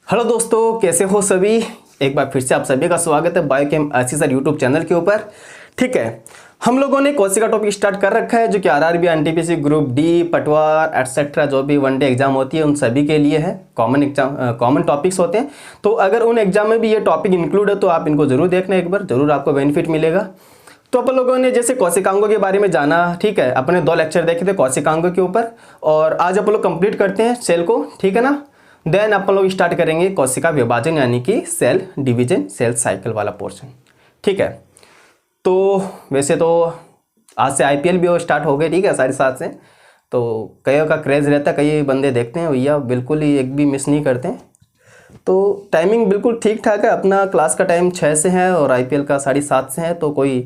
Hello दोस्तों, कैसे हो सभी। एक बार फिर से आप सभी का स्वागत है biochem RC sir YouTube channel के ऊपर। ठीक है, हम लोगों ने कोशिका टॉपिक स्टार्ट कर रखा है जो कि आरआरबी, एनटीपीसी, ग्रुप डी, पटवार एटसेट्रा जो भी वनडे एग्जाम होती है उन सभी के लिए है। कॉमन टॉपिक्स होते हैं, तो अगर उन एग्जाम में भी ये टॉपिक इंक्लूड है तो आप इनको जरूर देखना, एक बार जरूर आपको बेनिफिट मिलेगा। तो अपन लोगों ने जैसे कोशिकांगों के बारे में जाना, ठीक है, अपने 2 लेक्चर देखे थे कोशिकांगों के ऊपर, और आज अपन लोग कंप्लीट करते हैं सेल को, ठीक है ना। देन अपन लोग स्टार्ट करेंगे कोशिका विभाजन यानी कि सेल डिवीजन, सेल साइकिल वाला पोर्शन, ठीक है। तो वैसे तो आज से आईपीएल भी स्टार्ट हो गए, ठीक है, 7:30 से। तो कईयों का क्रेज़ रहता है, कई बंदे देखते हैं भैया, बिल्कुल ही एक भी मिस नहीं करते हैं। तो टाइमिंग बिल्कुल ठीक ठाक है, अपना क्लास का टाइम 6 से है और आईपीएल का 7:30 से है, तो कोई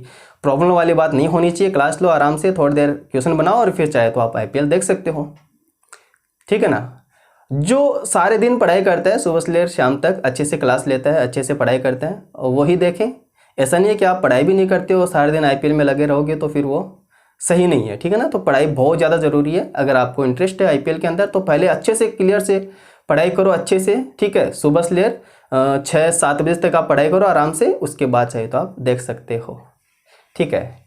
प्रॉब्लम वाली बात नहीं होनी चाहिए। क्लास लो आराम से, थोड़ी देर क्वेश्चन बनाओ और फिर चाहे तो आप आईपीएल देख सकते हो, ठीक है ना। जो सारे दिन पढ़ाई करता है, सुबह से लेकर शाम तक अच्छे से क्लास लेता है, अच्छे से पढ़ाई करता है, और वही देखें। ऐसा नहीं है कि आप पढ़ाई भी नहीं करते हो, सारे दिन आईपीएल में लगे रहोगे तो फिर वो सही नहीं है, ठीक है ना। तो पढ़ाई बहुत ज़्यादा ज़रूरी है। अगर आपको इंटरेस्ट है आईपीएल के अंदर तो पहले अच्छे से क्लियर से पढ़ाई करो, अच्छे से, ठीक है। सुबह से लेकर 6-7 बजे तक आप पढ़ाई करो आराम से, उसके बाद चाहिए तो आप देख सकते हो, ठीक है।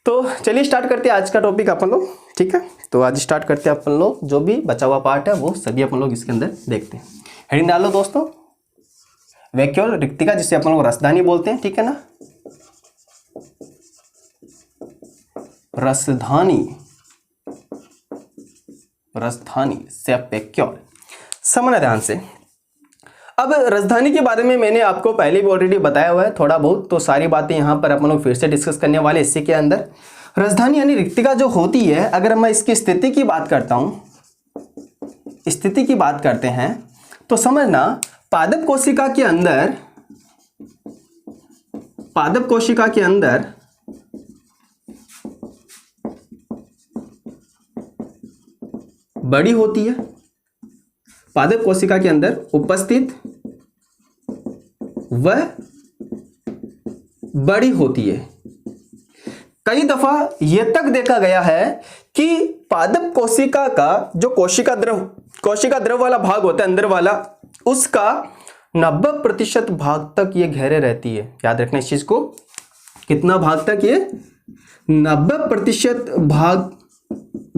तो चलिए स्टार्ट करते हैं आज का टॉपिक अपन लोग, ठीक है। तो आज स्टार्ट करते हैं अपन लोग, जो भी बचा हुआ पार्ट है वो सभी अपन लोग इसके अंदर देखते हैं। हेडिंग डालो दोस्तों, वैक्यूल रिक्तिका, जिसे अपन लोग रसधानी बोलते हैं, ठीक है ना। रसधानी, रसधानी से वैक्यूल, समझना ध्यान से। अब रसधानी के बारे में मैंने आपको पहले भी ऑलरेडी बताया हुआ है थोड़ा बहुत, तो सारी बातें यहाँ पर अपन लोग फिर से डिस्कस करने वाले इसी के अंदर। रसधानी यानी रिक्तिका जो होती है, अगर मैं इसकी स्थिति की बात करता हूँ, स्थिति की बात करते हैं, तो समझना पादप कोशिका के अंदर, पादप कोशिका के अंदर बड़ी होती है, पादप कोशिका के अंदर उपस्थित वह बड़ी होती है। कई दफा यह तक देखा गया है कि पादप कोशिका का जो कोशिका द्रव वाला भाग होता है अंदर वाला, उसका 90% भाग तक ये घेरे रहती है। याद रखना इस चीज को, कितना भाग तक ये 90% भाग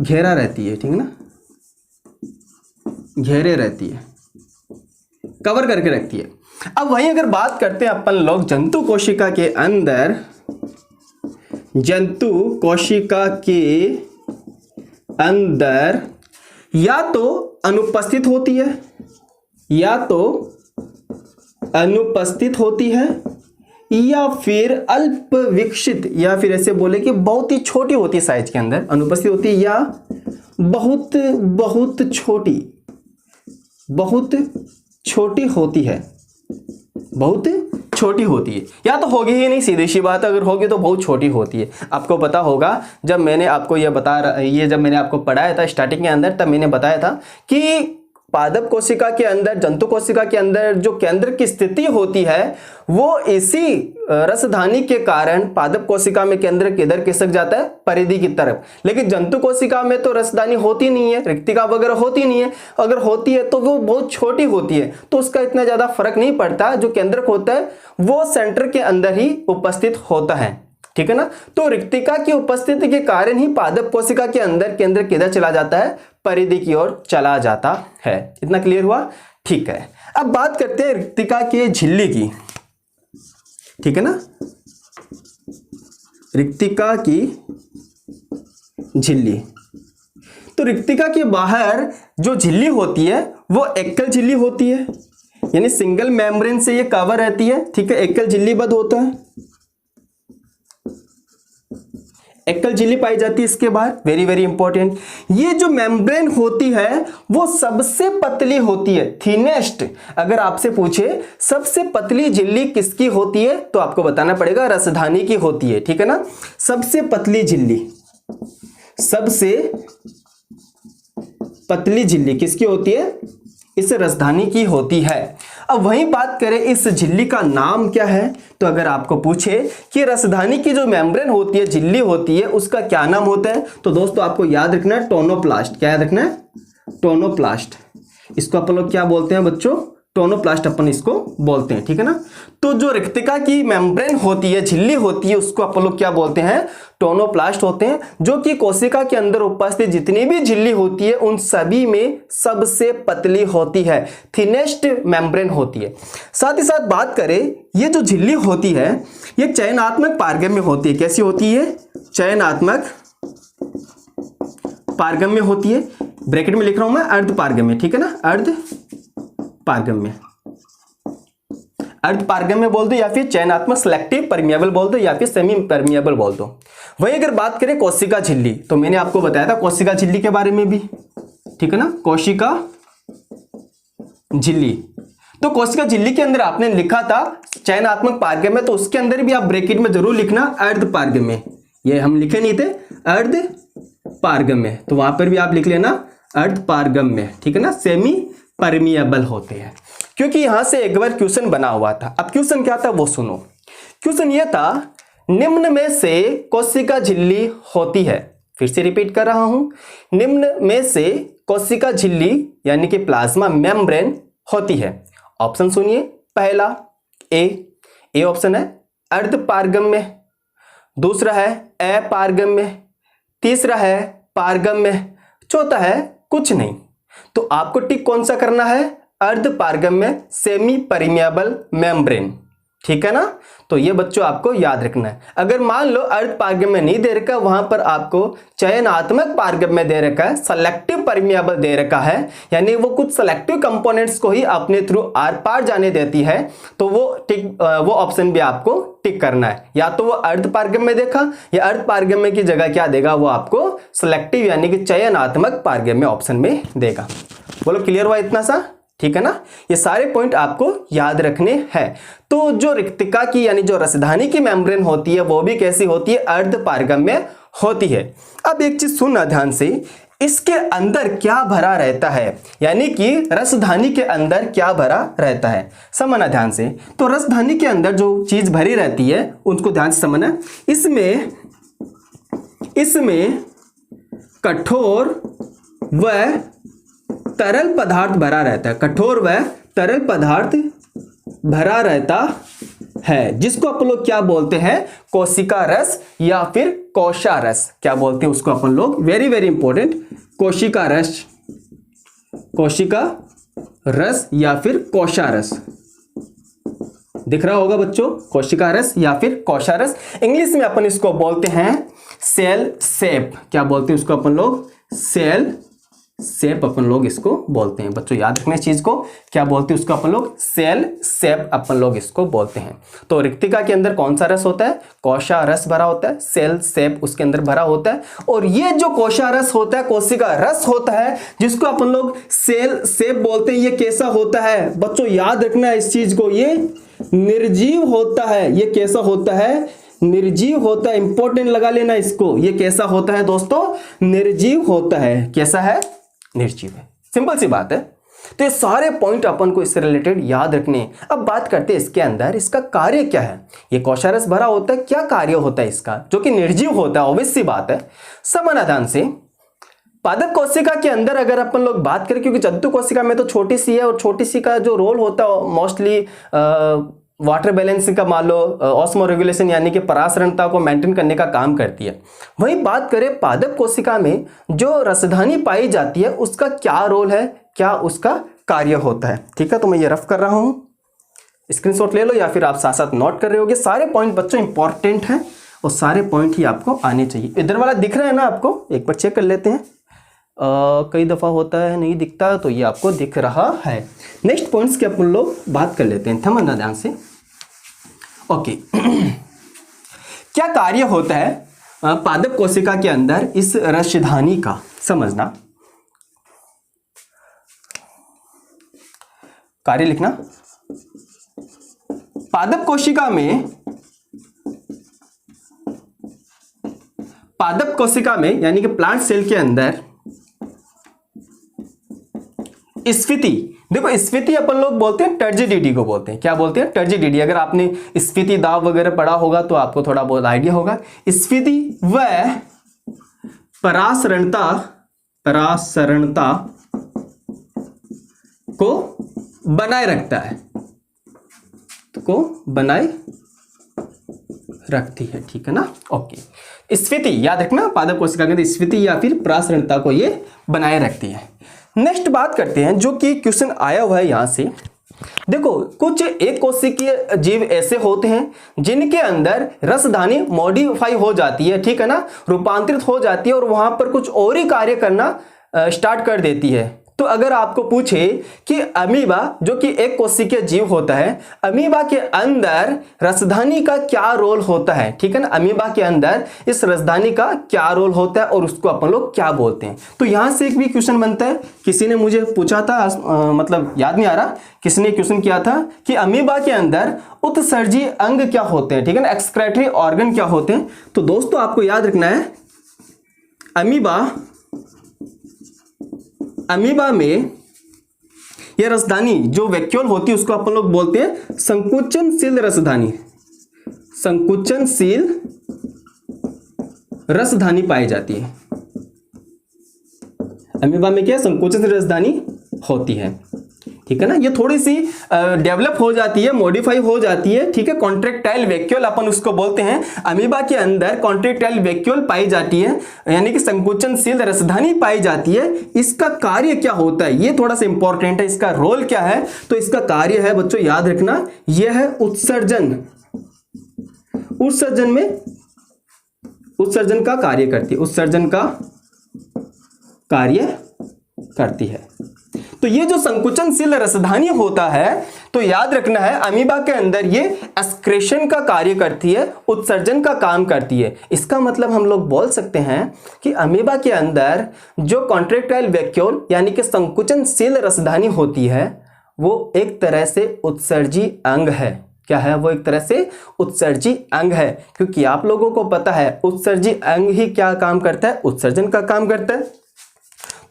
घेरा रहती है, ठीक है ना, घेरे रहती है, कवर करके रखती है। अब वहीं अगर बात करते हैं अपन लोग जंतु कोशिका के अंदर, जंतु कोशिका के अंदर या तो अनुपस्थित होती है, या तो अनुपस्थित होती है, या फिर अल्प विकसित, या फिर ऐसे बोले कि बहुत ही छोटी होती है साइज के अंदर, अनुपस्थित होती है, या बहुत बहुत छोटी, बहुत छोटी होती है, बहुत छोटी होती है, या तो होगी ही नहीं, सीधी सी बात, अगर होगी तो बहुत छोटी होती है। आपको पता होगा जब मैंने आपको जब मैंने आपको पढ़ाया था स्टार्टिंग के अंदर, तब मैंने बताया था कि पादप कोशिका के अंदर, जंतु कोशिका के अंदर जो केंद्र की स्थिति होती है वो इसी रसधानी के कारण पादप कोशिका में केंद्र किधर खिसक जाता है, परिधि की तरफ। लेकिन जंतु कोशिका में तो रसधानी होती नहीं है, रिक्तिका वगैरह होती नहीं है, अगर होती है तो वो बहुत छोटी होती है, तो उसका इतना ज्यादा फर्क नहीं पड़ता। जो केंद्रक होता है वो सेंटर के अंदर ही उपस्थित होता है, ठीक है ना। तो रिक्तिका की उपस्थिति के कारण ही पादप कोशिका के अंदर केंद्र किधर चला जाता है, परिधि की ओर चला जाता है। इतना क्लियर हुआ, ठीक है। अब बात करते हैं रिक्तिका के झिल्ली की, ठीक है ना, रिक्तिका की झिल्ली। तो रिक्तिका के बाहर जो झिल्ली होती है वो एकल झिल्ली होती है, यानी सिंगल मेम्ब्रेन से ये कवर रहती है, ठीक है, एकल झिल्लीबद्ध होता है, एकल झिल्ली पाई जाती है इसके बाहर। वेरी वेरी इंपॉर्टेंट, ये जो मेम्ब्रेन होती है वो सबसे पतली होती है, थीनेस्ट। अगर आपसे पूछे सबसे पतली झिल्ली किसकी होती है तो आपको बताना पड़ेगा रसधानी की होती है, ठीक है ना। सबसे पतली झिल्ली, सबसे पतली झिल्ली किसकी होती है, इस रसधानी की होती है। अब वहीं बात करें इस झिल्ली का नाम क्या है, तो अगर आपको पूछे कि रसधानी की जो मेम्ब्रेन होती है, झिल्ली होती है, उसका क्या नाम होता है, तो दोस्तों आपको याद रखना है टोनोप्लास्ट। क्या याद रखना है, टोनोप्लास्ट। इसको अपन लोग क्या बोलते हैं बच्चों, टोनोप्लास्ट अपन इसको बोलते हैं, ठीक है ना। तो जो रिक्तिका की मेम्ब्रेन होती है, झिल्ली होती है, उसको अपन लोग क्या बोलते हैं, टोनोप्लास्ट होते हैं, जो कि कोशिका के अंदर उपस्थित जितनी भी झिल्ली होती है उन सभी में सबसे पतली होती है, थिनेस्ट मेम्ब्रेन होती है। साथ ही साथ बात करें, ये जो झिल्ली होती है ये चयनात्मक पारगम्य होती है। कैसी होती है, चयनात्मक पारगम्य होती है। ब्रैकेट में लिख रहा हूं मैं अर्ध पारगम्य, ठीक है ना, अर्ध पारगम्य, अर्ध पारगम्य बोल दो या फिर चयनात्मक सेलेक्टिव परमिएबल बोल दो या फिर सेमी परमिएबल बोल दो। वहीं अगर बात करें कोशिका झिल्ली, तो मैंने आपको बताया था कोशिका झिल्ली के बारे में भी, ठीक है ना, कोशिका झिल्ली। तो कोशिका झिल्ली के अंदर आपने लिखा था चयनात्मक पारगम्य, तो उसके अंदर भी आप ब्रैकेट में जरूर लिखना अर्ध पारगम्य। ये हम लिखे नहीं थे अर्ध पारगम्य, तो वहां पर भी आप लिख लेना अर्ध पारगम्य, ठीक है ना, सेमी परमिएबल होते हैं। क्योंकि यहां से एक बार क्वेश्चन बना हुआ था। अब क्वेश्चन क्या था वो सुनो। क्वेश्चन ये था, निम्न में से कोशिका झिल्ली होती है, फिर से रिपीट कर रहा हूं, निम्न में से कोशिका झिल्ली यानी कि प्लाज्मा मेम्ब्रेन होती है। ऑप्शन सुनिए, पहला ए ऑप्शन है अर्ध पारगम्य, दूसरा है अपारगम्य, तीसरा है पारगम्य, चौथा है कुछ नहीं। तो आपको टिक कौन सा करना है, अर्ध पारगम्य सेमी परमिएबल मेम्ब्रेन, ठीक है ना। तो ये बच्चों आपको याद रखना है। अगर मान लो अर्ध पारगम्य नहीं दे रखा, वहां पर आपको चयनात्मक पारगम्य दे रखा है, सेलेक्टिव परमिएबल दे रखा है, यानी वो कुछ सेलेक्टिव कंपोनेंट्स को ही अपने थ्रू आर पार जाने देती है, तो वो ऑप्शन भी आपको टिक करना है। या तो वो अर्ध पारगम्य देखा या अर्ध पारगम्य की जगह क्या देगा, वो आपको सेलेक्टिव यानी कि चयनात्मक पारगम्य ऑप्शन में देगा। बोलो क्लियर हुआ इतना सा, ठीक है ना। ये सारे पॉइंट आपको याद रखने हैं। तो जो रिक्तिका की यानी जो रसधानी की मेम्ब्रेन होती है वो भी कैसी होती है, अर्ध पारगम्य होती है। अब एक चीज सुनना ध्यान से, इसके अंदर क्या भरा रहता है, यानी कि रसधानी के अंदर क्या भरा रहता है, समझना ध्यान से। तो रसधानी के अंदर जो चीज भरी रहती है उसको ध्यान से समझना। इसमें कठोर व तरल पदार्थ भरा रहता है, कठोर व तरल पदार्थ भरा रहता है, जिसको अपन लोग क्या बोलते हैं, कोशिका रस या फिर कोशा रस, क्या बोलते हैं उसको अपन लोग, वेरी वेरी इंपॉर्टेंट, कोशिका रस, कोशिका रस या फिर कोशा रस। दिख रहा होगा बच्चों, कोशिका रस या फिर कोशा रस। इंग्लिश में अपन इसको बोलते हैं सेल सेप, क्या बोलते हैं उसको अपन लोग, सेल सेप अपन लोग इसको बोलते हैं। बच्चों याद रखना इस चीज को, क्या बोलते हैं उसको अपन लोग, सेल सेप अपन लोग इसको बोलते हैं। तो रिक्तिका के अंदर कौन सा रस होता है, कोशा रस भरा होता है, सेल सेप उसके अंदर भरा होता है। और ये जो कोशा रस होता है, कोशिका रस होता है, जिसको अपन लोग सेल सेप बोलते हैं, ये कैसा होता है बच्चों, याद रखना है इस चीज को, ये निर्जीव होता है। ये कैसा होता है, निर्जीव होता है, इंपॉर्टेंट लगा लेना इसको। ये कैसा होता है दोस्तों, निर्जीव होता है। कैसा है, निर्जीव है, सिंपल सी बात है। तो ये सारे पॉइंट अपन को इससे रिलेटेड याद रखने हैं। अब बात करते हैं इसके अंदर इसका कार्य क्या है। ये कोशा रस भरा होता है, क्या कार्य होता है इसका, जो कि निर्जीव होता है, ऑब्वियस सी बात है। समझना ध्यान से, पादप कोशिका के अंदर अगर अपन लोग बात करें, क्योंकि जंतु कोशिका में तो छोटी सी है और छोटी सी का जो रोल होता है मोस्टली वाटर बैलेंसिंग का, मान लो ऑस्मो रेगुलेशन यानी कि परासरणता को मेंटेन करने का काम करती है। वहीं बात करें पादप कोशिका में जो रसधानी पाई जाती है, उसका क्या रोल है, क्या उसका कार्य होता है, ठीक है। तो मैं ये रफ कर रहा हूं, स्क्रीनशॉट ले लो या फिर आप साथ साथ नोट कर रहे होगे। सारे पॉइंट बच्चों इंपॉर्टेंट हैं और सारे पॉइंट ही आपको आने चाहिए। इधर वाला दिख रहा है ना आपको, एक बार चेक कर लेते हैं। कई दफ़ा होता है नहीं दिखता, तो ये आपको दिख रहा है। नेक्स्ट पॉइंट्स के अपन लोग बात कर लेते हैं, समझना ध्यान से। ओके क्या कार्य होता है पादप कोशिका के अंदर इस रसधानी का, समझना। कार्य लिखना, पादप कोशिका में यानी कि प्लांट सेल के अंदर स्फीति, देखो स्फीति अपन लोग बोलते हैं टर्जिडिटी को बोलते हैं, क्या बोलते हैं, टर्जिडिटी। अगर आपने स्फीति दाब वगैरह पढ़ा होगा तो आपको थोड़ा बहुत आइडिया होगा। स्फीति व परासरणता को बनाए रखता है, तो को बनाए रखती है, ठीक है ना। ओके, स्फीति याद रखना, पादप कोशिका के अंदर स्फीति या फिर परासरणता को ये बनाए रखती है। नेक्स्ट बात करते हैं जो कि क्वेश्चन आया हुआ है यहां से। देखो, कुछ एक कोशिकीय जीव ऐसे होते हैं जिनके अंदर रसधानी मॉडिफाई हो जाती है, ठीक है ना, रूपांतरित हो जाती है और वहां पर कुछ और ही कार्य करना स्टार्ट कर देती है। तो अगर आपको पूछे कि अमीबा जो कि एक कोशिकीय जीव होता है, अमीबा के अंदर रसधानी का क्या रोल होता है, ठीक है ना, अमीबा के अंदर इस रसधानी का क्या रोल होता है और उसको अपन लोग क्या बोलते हैं। तो यहां से एक भी क्वेश्चन बनता है, किसी ने मुझे पूछा था, मतलब याद नहीं आ रहा किसने क्वेश्चन किया था कि अमीबा के अंदर उत्सर्जी अंग क्या होते हैं, ठीक है ना, एक्सक्रेटरी ऑर्गन क्या होते हैं। तो दोस्तों आपको याद रखना है, अमीबा में यह रसधानी जो वैक्यूल होती है उसको अपन लोग बोलते हैं संकुचनशील रसधानी। संकुचनशील रसधानी पाई जाती है अमीबा में, क्या संकुचनशील रसधानी होती है, ठीक है ना। ये थोड़ी सी डेवलप हो जाती है, मॉडिफाई हो जाती है, ठीक है। कॉन्ट्रेक्टाइल वैक्यूल अपन उसको बोलते हैं। अमीबा के अंदर कॉन्ट्रेक्टाइल वैक्यूल पाई जाती है, यानी कि संकुचनशील रसधानी पाई जाती है। इसका कार्य क्या होता है, ये थोड़ा सा इंपॉर्टेंट है, इसका रोल क्या है। तो इसका कार्य है बच्चों याद रखना, यह है उत्सर्जन। उत्सर्जन में उत्सर्जन का कार्य करती है, उत्सर्जन का कार्य करती है। तो ये जो संकुचनशील रसधानी होता है, तो याद रखना है अमीबा के अंदर ये एक्सक्रेशन का कार्य करती है, उत्सर्जन का काम करती है। इसका मतलब हम लोग बोल सकते हैं कि अमीबा के अंदर जो कॉन्ट्रेक्टाइल वैक्यूल यानी कि संकुचनशील रसधानी होती है, वो एक तरह से उत्सर्जी अंग है। क्या है वो? एक तरह से उत्सर्जी अंग है, क्योंकि आप लोगों को पता है उत्सर्जी अंग ही क्या काम करता है, उत्सर्जन का काम करता है।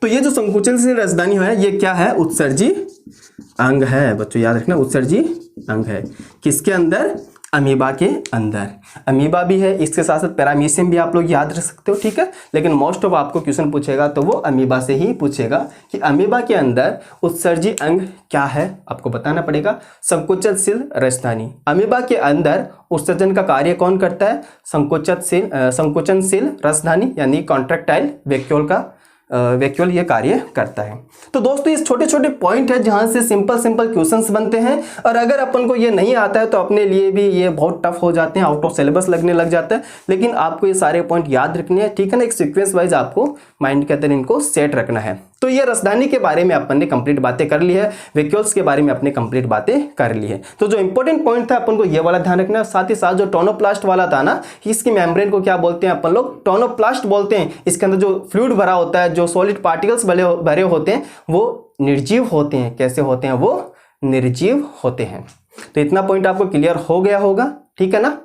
तो ये जो संकुचनशील रसधानी है ये क्या है? उत्सर्जी अंग है। बच्चों याद रखना, उत्सर्जी अंग है। किसके अंदर? अमीबा के अंदर। अमीबा भी है, इसके साथ साथ पैरामीशियम भी आप लोग याद रख सकते हो, ठीक है। लेकिन मोस्ट ऑफ आपको क्वेश्चन पूछेगा तो वो अमीबा से ही पूछेगा कि अमीबा के अंदर उत्सर्जी अंग क्या है, आपको बताना पड़ेगा। संकुचनशील रसधानी। अमीबा के अंदर उत्सर्जन का कार्य कौन करता है? संकुचनशील रसधानी यानी कॉन्ट्रेक्टाइल वैक्यूल ये कार्य करता है। तो दोस्तों ये छोटे छोटे पॉइंट है जहां से सिंपल क्वेश्चंस बनते हैं, और अगर अपन को ये नहीं आता है तो अपने लिए भी ये बहुत टफ हो जाते हैं, आउट ऑफ सिलेबस लगने लग जाता है। लेकिन आपको ये सारे पॉइंट याद रखने हैं, ठीक है ना। एक सीक्वेंस वाइज आपको माइंड के अंदर इनको सेट रखना है। तो ये रसधानी के बारे में अपन ने कंप्लीट बातें कर ली है, वैक्यूल्स के बारे में अपने कंप्लीट बातें कर ली है। तो जो इंपॉर्टेंट पॉइंट था अपन को ये वाला ध्यान रखना है। साथ ही साथ जो टोनोप्लास्ट वाला था ना, इसकी मेम्ब्रेन को क्या बोलते हैं अपन लोग? टोनोप्लास्ट बोलते हैं। इसके अंदर जो फ्लूइड भरा होता है, जो सॉलिड पार्टिकल्स भरे होते हैं, वो निर्जीव होते हैं। कैसे होते हैं? वो निर्जीव होते हैं। तो इतना पॉइंट आपको क्लियर हो गया होगा, ठीक है ना।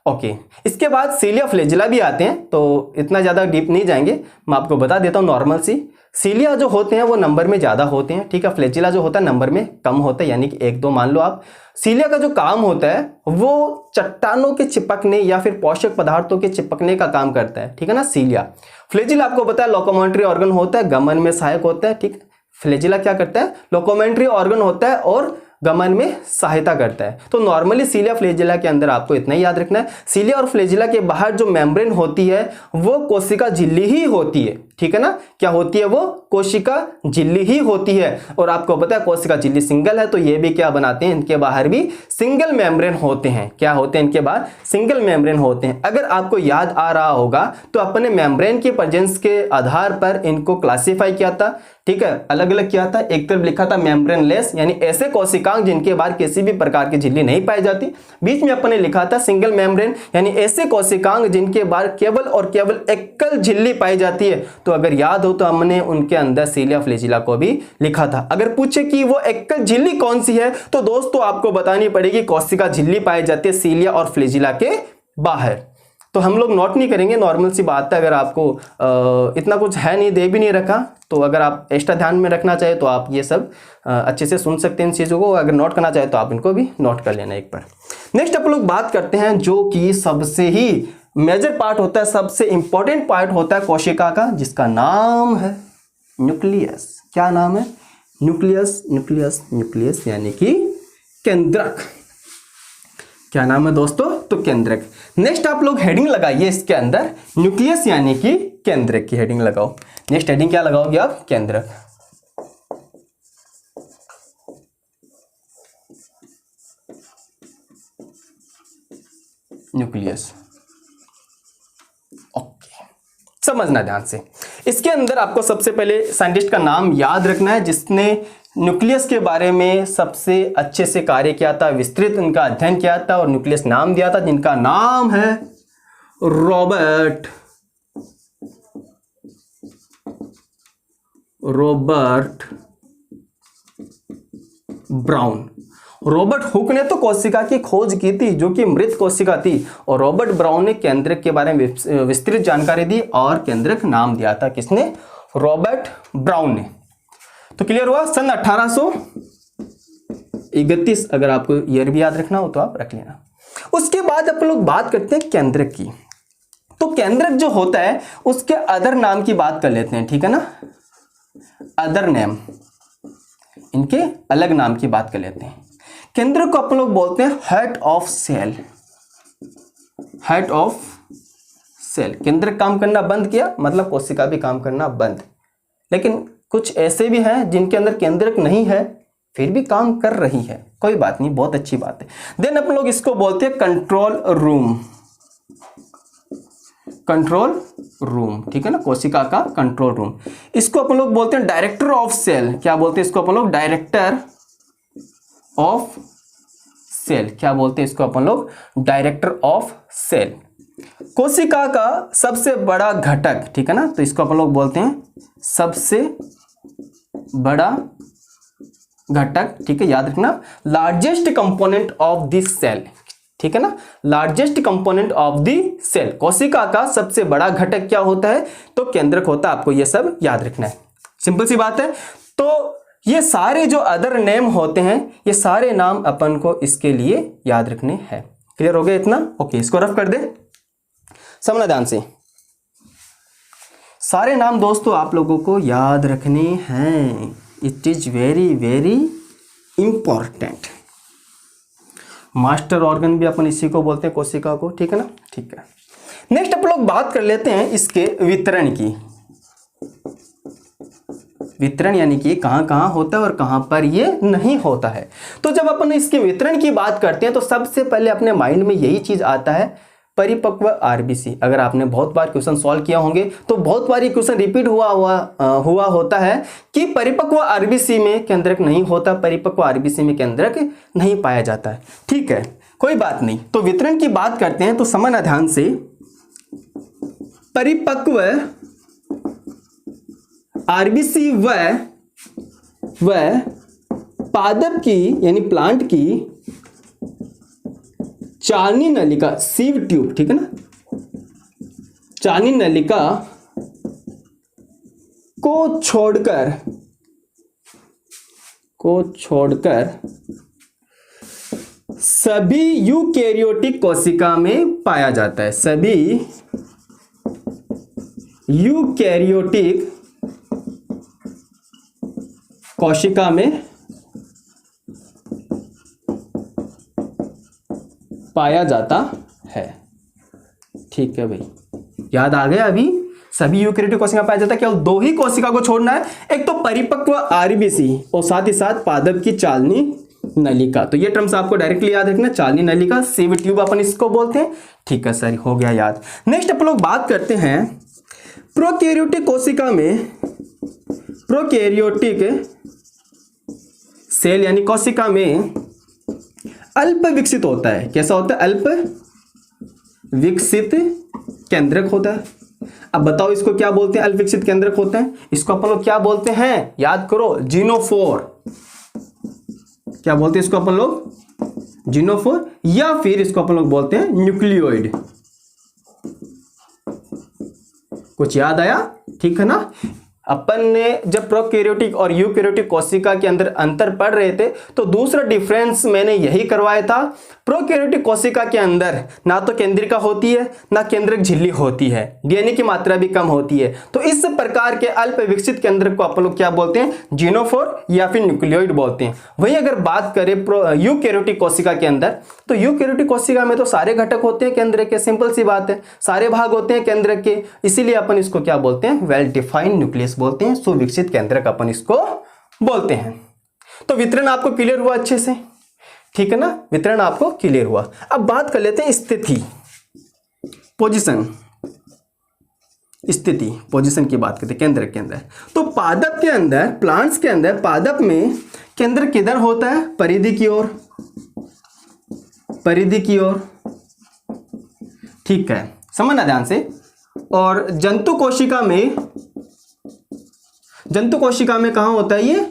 ओके, इसके बाद सीलिया फ्लैजिला भी आते हैं, तो इतना ज़्यादा डीप नहीं जाएंगे, मैं आपको बता देता हूँ नॉर्मल सी। सीलिया जो होते हैं वो नंबर में ज़्यादा होते हैं, ठीक है। फ्लैजिला जो होता है नंबर में कम होता है, यानी कि 1-2 मान लो आप। सीलिया का जो काम होता है वो चट्टानों के चिपकने या फिर पोषक पदार्थों के चिपकने का काम करता है, ठीक है ना, सीलिया। फ्लैजिला आपको पता है लोकोमोटरी ऑर्गन होता है, गमन में सहायक होता है, ठीक है। फ्लैजिला क्या करता है? लोकोमोटरी ऑर्गन होता है और गमन में सहायता करता है। तो नॉर्मली सीलिया फ्लैजिला के अंदर आपको इतना ही याद रखना है, सीलिया और फ्लैजिला के बाहर जो मेम्ब्रेन होती है वो कोशिका झिल्ली ही होती है, ठीक है ना। क्या होती है? वो कोशिका झिल्ली ही होती है। और आपको पता है कोशिका झिल्ली सिंगल है, तो ये भी क्या बनाते हैं? इनके बाहर भी सिंगल मेम्ब्रेन होते हैं। क्या होते हैं? इनके बाहर सिंगल मेम्ब्रेन होते हैं। अगर आपको याद आ रहा होगा तो अपने मेम्ब्रेन के प्रेजेंस के आधार पर इनको क्लासिफाई किया था, ठीक है, अलग अलग किया था। एक तरफ लिखा था मेम्ब्रेनलेस, यानी ऐसे कोशिकांग जिनके बाहर किसी भी प्रकार की झिल्ली नहीं पाई जाती। बीच में अपने लिखा था सिंगल मेम्ब्रेन, यानी ऐसे कोशिकांग जिनके बाहर केवल और केवल एकल झिल्ली पाई जाती है। तो अगर याद हो तो हमने उनके अंदर सीलिया फ्लैजिला को भी लिखा था। अगर पूछे कि वो एकल झिल्ली कौन सी है, तो दोस्तों आपको बतानी पड़ेगी कोशिका झिल्ली पाई जाती है सीलिया और फ्लैजिला के बाहर। तो हम लोग नोट नहीं करेंगे, नॉर्मल सी बात है। अगर आपको इतना कुछ है नहीं, दे भी नहीं रखा, तो अगर आप एक्स्ट्रा ध्यान में रखना चाहे तो आप ये सब अच्छे से सुन सकते हैं इन चीज़ों को। अगर नोट करना चाहे तो आप इनको भी नोट कर लेना एक बार। नेक्स्ट अपन लोग बात करते हैं जो कि सबसे ही मेजर पार्ट होता है, सबसे इंपॉर्टेंट पार्ट होता है कोशिका का, जिसका नाम है न्यूक्लियस। क्या नाम है? न्यूक्लियस न्यूक्लियस न्यूक्लियस यानी कि केंद्रक। क्या नाम है दोस्तों? तो केंद्रक। नेक्स्ट आप लोग हेडिंग लगाइए इसके अंदर, न्यूक्लियस यानी कि केंद्रक की हेडिंग लगाओ। नेक्स्ट हेडिंग क्या लगाओगे आप? केंद्रक। न्यूक्लियस। ओके, समझना ध्यान से। इसके अंदर आपको सबसे पहले साइंटिस्ट का नाम याद रखना है जिसने न्यूक्लियस के बारे में सबसे अच्छे से कार्य किया था, विस्तृत उनका अध्ययन किया था और न्यूक्लियस नाम दिया था, जिनका नाम है रॉबर्ट ब्राउन। रॉबर्ट हुक ने तो कोशिका की खोज की थी जो कि मृत कोशिका थी, और रॉबर्ट ब्राउन ने केंद्रक के बारे में विस्तृत जानकारी दी और केंद्रक नाम दिया था। किसने? रॉबर्ट ब्राउन ने। तो क्लियर हुआ? सन 1831। अगर आपको ईयर भी याद रखना हो तो आप रख लेना। उसके बाद अपन लोग बात करते हैं केंद्रक की। तो केंद्रक जो होता है उसके अदर नाम की बात कर लेते हैं, ठीक है ना? अदर नेम, इनके अलग नाम की बात कर लेते हैं। केंद्रक को अपन लोग बोलते हैं head of cell. Head of cell. केंद्रक काम करना बंद किया मतलब कोशिका भी काम करना बंद। लेकिन कुछ ऐसे भी हैं जिनके अंदर केंद्रक नहीं है फिर भी काम कर रही है, कोई बात नहीं, बहुत अच्छी बात है। देन अपन लोग इसको बोलते हैं कंट्रोल रूम। कंट्रोल रूम, ठीक है ना? कोशिका का कंट्रोल रूम। इसको अपन लोग बोलते हैं डायरेक्टर ऑफ सेल। क्या बोलते हैं इसको अपन लोग? Director of cell. क्या बोलते हैं इसको अपन लोग? Director of cell. कोशिका का सबसे बड़ा घटक, ठीक है ना? तो इसको अपन लोग बोलते हैं सबसे बड़ा घटक, ठीक है? याद रखना, largest component of this cell, ठीक है ना? Largest component of the cell. कोशिका का सबसे बड़ा घटक क्या होता है? तो केंद्रक होता है। आपको यह सब याद रखना है, सिंपल सी बात है। तो ये सारे जो अदर नेम होते हैं ये सारे नाम अपन को इसके लिए याद रखने हैं। क्लियर हो गया इतना? ओके, इसको रफ कर दे, समझना ध्यान से। सारे नाम दोस्तों आप लोगों को याद रखने हैं। It is very very important. Master organ भी अपन इसी को बोलते हैं, कोशिका को, ठीक है ना? ठीक है। नेक्स्ट अपन लोग बात कर लेते हैं इसके वितरण की। वितरण यानी कि कहां कहां होता है और कहां पर ये नहीं होता है। तो जब अपन इसके वितरण की बात करते हैं तो सबसे पहले अपने माइंड में यही चीज आता है, परिपक्व आरबीसी। अगर आपने बहुत बार क्वेश्चन सॉल्व किया होंगे तो बहुत बार ये क्वेश्चन रिपीट हुआ होता है कि परिपक्व आरबीसी में केंद्रक नहीं होता, परिपक्व आरबीसी में केंद्रक नहीं पाया जाता है। ठीक है, कोई बात नहीं। तो वितरण की बात करते हैं तो समझना ध्यान से। परिपक्व आरबीसी वह पादप की यानी प्लांट की चालनी नलिका, सीव ट्यूब, ठीक है ना? चालनी नलिका को छोड़कर सभी यूकैरियोटिक कोशिका में पाया जाता है। सभी यूकैरियोटिक कोशिका में पाया जाता है। ठीक है भाई, याद आ गया? अभी सभी यूकैरियोटिक कोशिका पाया जाता है। केवल दो ही कोशिका को छोड़ना है, एक तो परिपक्व आरबीसी और साथ ही साथ पादप की चालनी नलिका। तो ये टर्म्स आपको डायरेक्टली याद रखना, चालनी नलिका, सीव ट्यूब अपन इसको बोलते हैं। ठीक है सर, हो गया याद। नेक्स्ट अपन लोग बात करते हैं प्रोकैरियोटिक कोशिका में। प्रोकैरियोटिक सेल यानी कोशिका में अल्प विकसित होता है। कैसा होता है? अल्प विकसित केंद्रक होता है। अब बताओ इसको क्या बोलते हैं? अल्प विकसित केंद्रक होते हैं। इसको अपन लोग क्या बोलते हैं? याद करो, जीनोफोर। क्या बोलते हैं इसको अपन लोग? जीनोफोर, या फिर इसको अपन लोग बोलते हैं न्यूक्लियोइड। कुछ याद आया? ठीक है ना? अपन ने जब प्रोकैरियोटिक और यूकैरियोटिक कोशिका के अंदर अंतर पढ़ रहे थे तो दूसरा डिफरेंस मैंने यही करवाया था। प्रोकैरियोटिक कोशिका के अंदर ना तो केंद्रिका होती है ना केंद्रक झिल्ली होती है, डीएनए की मात्रा भी कम होती है। तो इस प्रकार के अल्प विकसित केंद्रक को अपन लोग क्या बोलते हैं, जीनोफोर या फिर न्यूक्लियोइड बोलते हैं। वहीं अगर बात करें यूकैरियोटिक कोशिका के अंदर, तो यूकैरियोटिक कोशिका में तो सारे घटक होते हैं केंद्रक के, सिंपल सी बात है, सारे भाग होते हैं केंद्रक के, इसीलिए अपन इसको क्या बोलते हैं, वेल डिफाइंड न्यूक्लियस बोलते हैं, सुविकसित केंद्रक अपन इसको बोलते हैं। तो वितरण आपको क्लियर हुआ अच्छे से, ठीक है ना, वितरण आपको क्लियर हुआ। अब बात कर लेते हैं स्थिति, पोजीशन, स्थिति पोजीशन की बात करते हैं केंद्रक के अंदर। तो पादप के अंदर, प्लांट्स के अंदर पादप में केंद्रक किधर होता है, परिधि की ओर, परिधि की ओर, ठीक है, समझना ध्यान से। और जंतु कोशिका में, जंतु कोशिका में कहां होता है, ये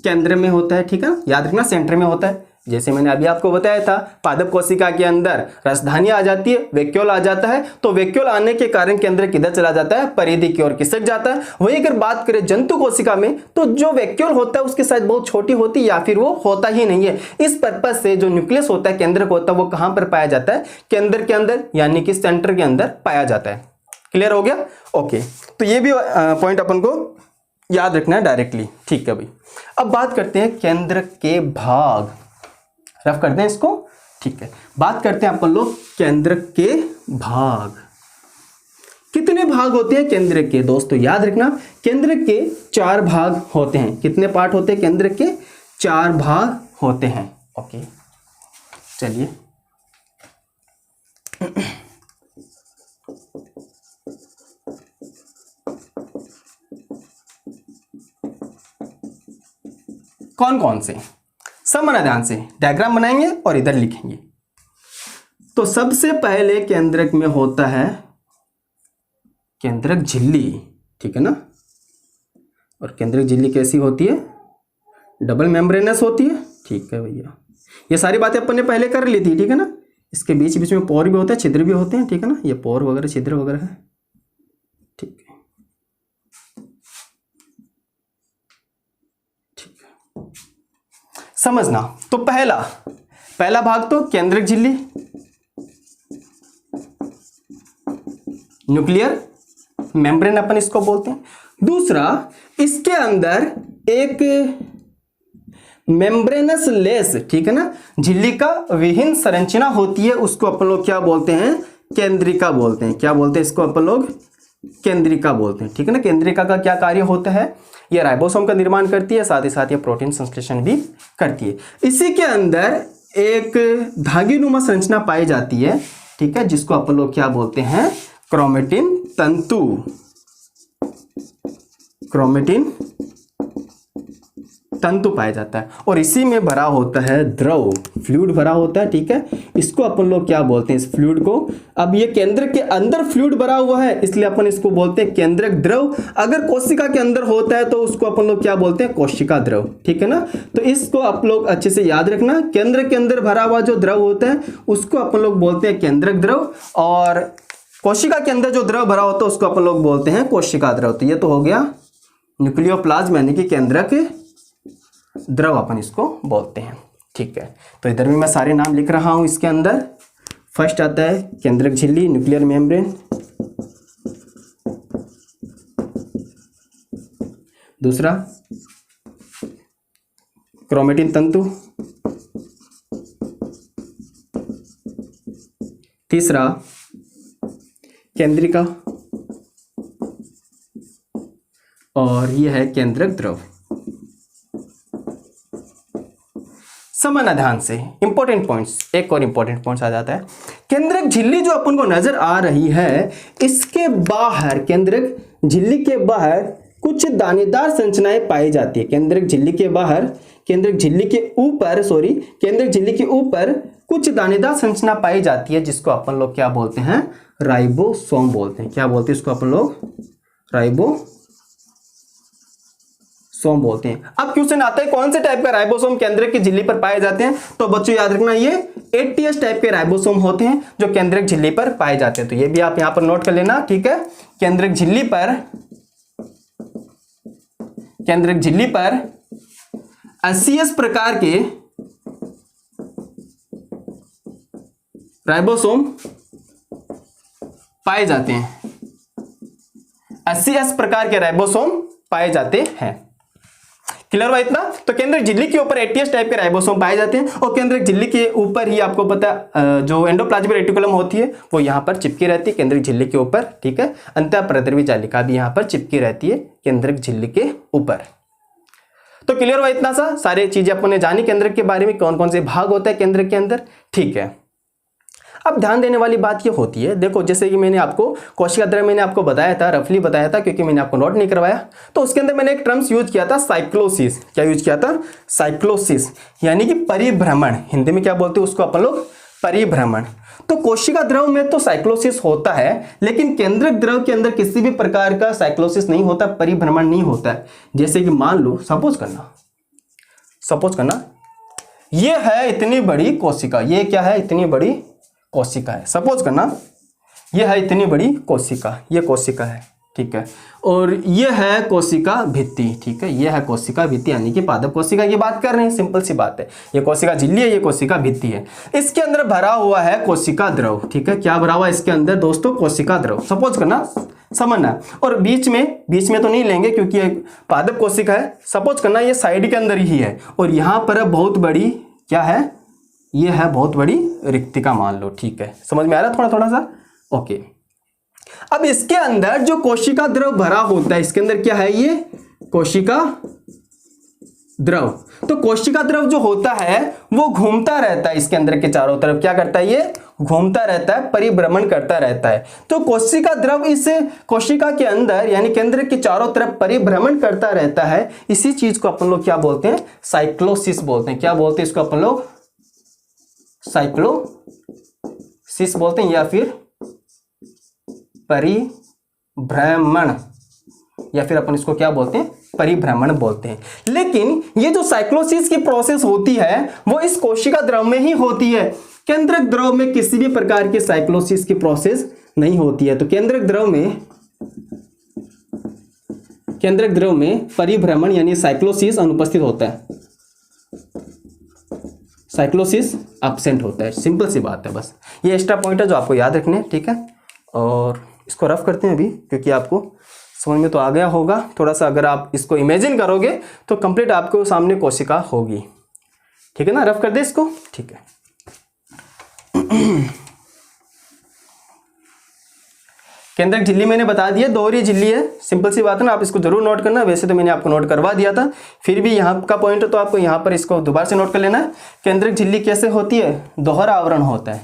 केंद्र में होता है, ठीक है, याद रखना सेंटर में होता है। जैसे मैंने अभी आपको बताया था, पादप कोशिका के अंदर रसधानी आ जाती है, वैक्यूल आ जाता है, तो वैक्यूल आने के कारण केंद्र किधर चला जाता है, परिधि की ओर खिसक जाता है। वहीं अगर बात करें जंतु कोशिका में, तो जो वैक्यूल होता है उसकी साइज बहुत छोटी होती है या फिर वो होता ही नहीं है। इस पर्पज से जो न्यूक्लियस होता है, केंद्रक होता है, वो कहां पर पाया जाता है, केंद्र के अंदर, यानी कि सेंटर के अंदर पाया जाता है। क्लियर हो गया, ओके। तो ये भी पॉइंट अपन को याद रखना है डायरेक्टली, ठीक है भाई। अब बात करते हैं केंद्रक के भाग, रफ करते हैं इसको, ठीक है। बात करते हैं अपन लोग केंद्रक के भाग। कितने भाग होते हैं केंद्रक के, दोस्तों याद रखना, केंद्रक के 4 भाग होते हैं। कितने पार्ट होते हैं केंद्रक के, 4 भाग होते हैं, ओके। चलिए कौन कौन से, समझना ध्यान से, डायग्राम बनाएंगे और इधर लिखेंगे। तो सबसे पहले केंद्रक में होता है केंद्रक झिल्ली, ठीक है ना। और केंद्रक झिल्ली कैसी होती है, डबल मेम्ब्रेनस होती है, ठीक है भैया। ये सारी बातें अपन ने पहले कर ली थी, ठीक है ना। इसके बीच बीच में पोर भी होते हैं, छिद्र भी होते हैं, ठीक है ना, ये पोर वगैरह छिद्र वगैरह है, ठीक है, ठीक है, समझना। तो पहला भाग तो केंद्रक झिल्ली, न्यूक्लियर मेम्ब्रेन अपन इसको बोलते हैं। दूसरा, इसके अंदर एक मेम्ब्रेनस लेस, ठीक है ना, झिल्ली का विहीन संरचना होती है, उसको अपन लोग क्या बोलते हैं, केंद्रिका बोलते हैं। क्या बोलते हैं इसको अपन लोग, केंद्रिका बोलते हैं, ठीक है ना। केंद्रिका का क्या कार्य होता है, ये राइबोसोम का निर्माण करती है, साथ ही साथ ये प्रोटीन संश्लेषण भी करती है। इसी के अंदर एक धागीनुमा संरचना पाई जाती है, ठीक है, जिसको अपन लोग क्या बोलते हैं, क्रोमेटिन तंतु, क्रोमेटिन तंतु पाया जाता है। और इसी में भरा होता है द्रव, फ्लूइड भरा होता है, ठीक है। इसको अपन लोग क्या बोलते हैं, इस फ्लूइड को, अब ये केंद्रक के अंदर फ्लूइड भरा हुआ है, इसलिए अपन इसको बोलते हैं केंद्रक द्रव। अगर कोशिका के अंदर होता है तो उसको अपन लोग क्या बोलते हैं, कोशिका द्रव, ठीक है ना। तो इसको आप लोग अच्छे से याद रखना, केंद्र के अंदर भरा हुआ जो द्रव होता है उसको अपन लोग बोलते हैं केंद्रक द्रव, और कोशिका के अंदर जो द्रव भरा होता है उसको अपन लोग बोलते हैं कोशिका द्रव। तो ये तो हो गया न्यूक्लियोप्लाज्म, यानी कि केंद्रक द्रव अपन इसको बोलते हैं, ठीक है। तो इधर भी मैं सारे नाम लिख रहा हूं। इसके अंदर फर्स्ट आता है केंद्रक झिल्ली, न्यूक्लियर मेम्ब्रेन। दूसरा क्रोमेटिन तंतु। तीसरा केंद्रिका, और यह है केंद्रक द्रव। समझना ध्यान से, इंपॉर्टेंट पॉइंट्स, एक और इंपॉर्टेंट पॉइंट्स आ जाता है। केंद्रक झिल्ली जो अपन को नजर आ रही है, इसके बाहर, केंद्रक झिल्ली के बाहर कुछ दानेदार संरचनाएं पाई जाती है। केंद्रक झिल्ली के बाहर, केंद्रक झिल्ली के ऊपर, सॉरी, केंद्रक झिल्ली के ऊपर कुछ दानेदार संरचना पाई जाती है, जिसको अपन लोग क्या बोलते हैं, राइबोसोम बोलते हैं। क्या बोलते हैं इसको अपन लोग, राइबोसोम बोलते हैं। अब क्वेश्चन आता है कौन से टाइप का राइबोसोम केंद्रक की झिल्ली पर पाए जाते हैं, तो बच्चों याद रखना ये 80S टाइप के राइबोसोम होते हैं जो केंद्रक झिल्ली पर पाए जाते हैं। तो ये भी आप यहां पर नोट कर लेना, ठीक है। केंद्रक झिल्ली पर केंद्रक झिल्ली पर SCS प्रकार के राइबोसोम पाए जाते हैं। SCS प्रकार के राइबोसोम पाए जाते हैं। क्लियर हुआ इतना? तो केंद्रक झिल्ली के ऊपर ATS टाइप के राइबोसोम पाए जाते हैं और केंद्रक झिल्ली के ऊपर ही आपको पता जो एंडोप्लाज्मिक रेटिकुलम होती है वो यहाँ पर चिपकी रहती है केंद्रक झिल्ली के ऊपर, ठीक है। अंतःप्रद्रवी जालिका भी यहाँ पर चिपकी रहती है केंद्रक झिल्ली के ऊपर। तो क्लियर हुआ इतना सा? सारी चीजें अपन ने जानी केंद्रक के बारे में, कौन कौन से भाग होता है केंद्रक के अंदर, ठीक है। अब ध्यान देने वाली बात ये होती है, देखो जैसे कि मैंने आपको कोशिका द्रव्य मैंने आपको बताया था, रफली बताया था क्योंकि मैंने आपको नोट नहीं करवाया, तो उसके अंदर मैंने एक टर्म्स यूज किया था साइक्लोसिस। क्या यूज किया था? साइक्लोसिस, यानी कि परिभ्रमण। हिंदी में क्या बोलते हैं उसको अपन लोग? परिभ्रमण। तो कोशिका द्रव में तो साइक्लोसिस होता है, लेकिन केंद्रक द्रव के अंदर किसी भी प्रकार का साइक्लोसिस नहीं होता, परिभ्रमण नहीं होता है। जैसे कि मान लो सपोज करना ये है इतनी बड़ी कोशिका, ये क्या है? इतनी बड़ी कोशिका है। सपोज करना ये है इतनी बड़ी कोशिका, ये कोशिका है, ठीक है। और ये है कोशिका भित्ति, ठीक है। ये है कोशिका भित्ति यानी कि पादप कोशिका की बात कर रहे हैं, सिंपल सी बात है। ये कोशिका झिल्ली है, ये कोशिका भित्ति है। इसके अंदर भरा हुआ है कोशिका द्रव, ठीक है। क्या भरा हुआ है इसके अंदर दोस्तों? कोशिका द्रव। सपोज करना, समझना। और बीच में तो नहीं लेंगे क्योंकि एक पादप कोशिका है। सपोज करना ये साइड के अंदर ही है और यहाँ पर बहुत बड़ी क्या है? ये है बहुत बड़ी रिक्तिका मान लो, ठीक है। समझ में आ रहा है थोड़ा सा? ओके। अब इसके अंदर जो कोशिका द्रव भरा होता है, इसके अंदर क्या है? ये कोशिका द्रव। तो कोशिका द्रव जो होता है वो घूमता रहता है इसके अंदर के चारों तरफ। क्या करता है? ये घूमता रहता है, परिभ्रमण करता रहता है। तो कोशिका द्रव इस कोशिका के अंदर यानी केंद्र के चारों तरफ परिभ्रमण करता रहता है। इसी चीज को अपन लोग क्या बोलते हैं? साइक्लोसिस बोलते हैं। क्या बोलते हैं इसको अपन लोग? साइक्लोसिस बोलते हैं, या फिर परिभ्रमण, या फिर अपन इसको क्या बोलते हैं? परिभ्रमण बोलते हैं। लेकिन ये जो साइक्लोसिस की प्रोसेस होती है वो इस कोशिका द्रव में ही होती है। केंद्रक द्रव में किसी भी प्रकार की साइक्लोसिस की प्रोसेस नहीं होती है। तो केंद्रक द्रव में परिभ्रमण यानी साइक्लोसिस अनुपस्थित होता है, साइक्लोसिस एब्सेंट होता है। सिंपल सी बात है, बस ये एक्स्ट्रा पॉइंट है जो आपको याद रखने हैं, ठीक है। और इसको रफ करते हैं अभी, क्योंकि आपको समझ में तो आ गया होगा थोड़ा सा। अगर आप इसको इमेजिन करोगे तो कंप्लीट आपको सामने कोशिका होगी, ठीक है ना। रफ कर दे इसको, ठीक है। केंद्रक झिल्ली मैंने बता दिया, दोहरी झिल्ली है। सिंपल सी बात है ना, आप इसको जरूर नोट करना। वैसे तो मैंने आपको नोट करवा दिया था, फिर भी यहाँ का पॉइंट है तो आपको यहाँ पर इसको दोबारा से नोट कर लेना है। केंद्रक झिल्ली कैसे होती है? दोहरा आवरण होता है।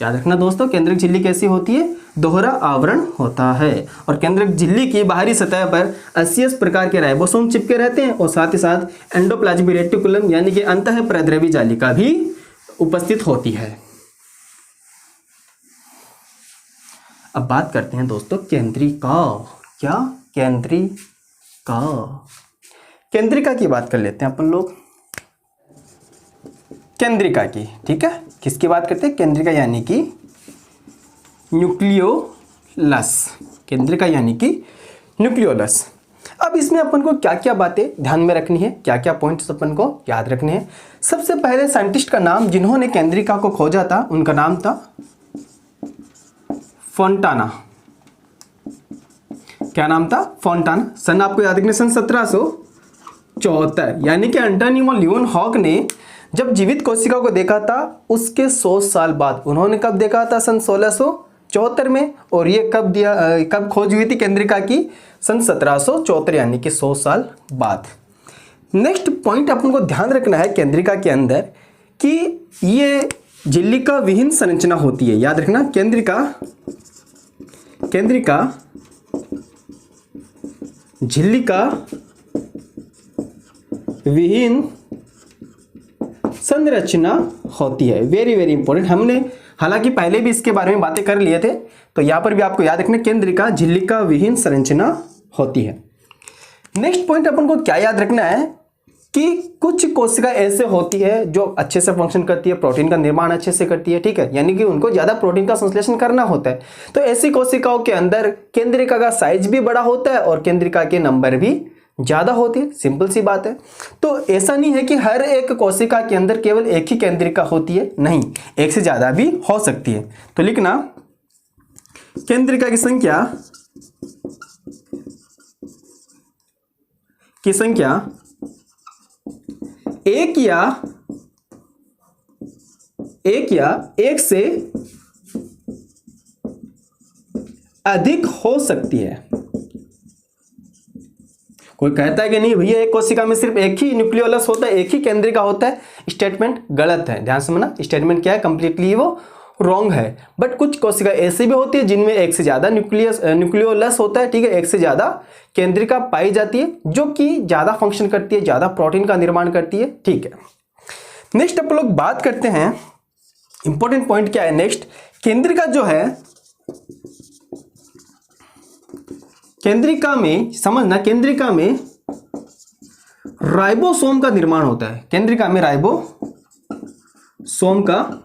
याद रखना दोस्तों, केंद्रक झिल्ली कैसी होती है? दोहरा आवरण होता है। और केंद्रक झिल्ली की बाहरी सतह पर SCS प्रकार के राइबोसोम चिपके रहते हैं और साथ ही साथ एंडोप्लाज्मिक रेटिकुलम यानी कि अंतःप्रद्रवी जालिका भी उपस्थित होती है। अब बात करते हैं दोस्तों केंद्रिका। क्या? केंद्रिका। केंद्रिका की बात कर लेते हैं अपन लोग, केंद्रिका की, ठीक है। किसकी बात करते हैं? केंद्रिका यानी कि न्यूक्लियोलस। केंद्रिका यानी कि न्यूक्लियोलस। अब इसमें अपन को क्या क्या बातें ध्यान में रखनी है, क्या क्या पॉइंट्स अपन को याद रखने हैं। सबसे पहले साइंटिस्ट का नाम जिन्होंने केंद्रिका को खोजा था उनका नाम था फोंटाना। क्या नाम था? फोंटाना। सन आपको याद रखना, सन 1774, यानी कि एंटोनी व ल्यूवेनहॉक ने जब जीवित कोशिका को देखा था उसके 100 साल बाद। उन्होंने कब देखा था? सन 1674 में। और ये कब खोज हुई थी केंद्रिका की? सन 1774, यानी कि 100 साल बाद। नेक्स्ट पॉइंट अपन को ध्यान रखना है केंद्रिका के अंदर कि ये झिल्लिका विहीन संरचना होती है। याद रखना, केंद्रिका झिल्लिका विहीन संरचना होती है। Very very important. हमने हालांकि पहले भी इसके बारे में बातें कर लिए थे, तो यहां पर भी आपको याद रखना, केंद्रिका झिल्लिका विहीन संरचना होती है। नेक्स्ट पॉइंट अपन को क्या याद रखना है कि कुछ कोशिका ऐसे होती है जो अच्छे से फंक्शन करती है, प्रोटीन का निर्माण अच्छे से करती है, ठीक है, यानी कि उनको ज्यादा प्रोटीन का संश्लेषण करना होता है। तो ऐसी कोशिकाओं के अंदर केंद्रिका का साइज भी बड़ा होता है और केंद्रिका के नंबर भी ज़्यादा होती है, सिंपल सी बात है। तो ऐसा नहीं है कि हर एक कोशिका के अंदर केवल एक ही केंद्रिका होती है, नहीं, एक से ज़्यादा भी हो सकती है। तो लिखना केंद्रिका की संख्या एक या एक से अधिक हो सकती है। कोई कहता है कि नहीं भैया एक कोशिका में सिर्फ एक ही न्यूक्लियोलस होता है, एक ही केंद्रिका होता है, स्टेटमेंट गलत है। ध्यान से समझना, स्टेटमेंट क्या है, कंप्लीटली वो रॉन्ग है। बट कुछ कोशिका ऐसी भी होती है जिनमें एक से ज्यादा न्यूक्लियोलस होता है, ठीक है, एक से ज्यादा केंद्रिका पाई जाती है जो कि ज्यादा फंक्शन करती है, ज्यादा प्रोटीन का निर्माण करती है, ठीक है। नेक्स्ट अपन लोग बात करते हैं, इंपॉर्टेंट पॉइंट क्या है नेक्स्ट, केंद्रिका जो है, केंद्रिका में समझना, केंद्रिका में राइबोसोम का निर्माण होता है। केंद्रिका में राइबोसोम का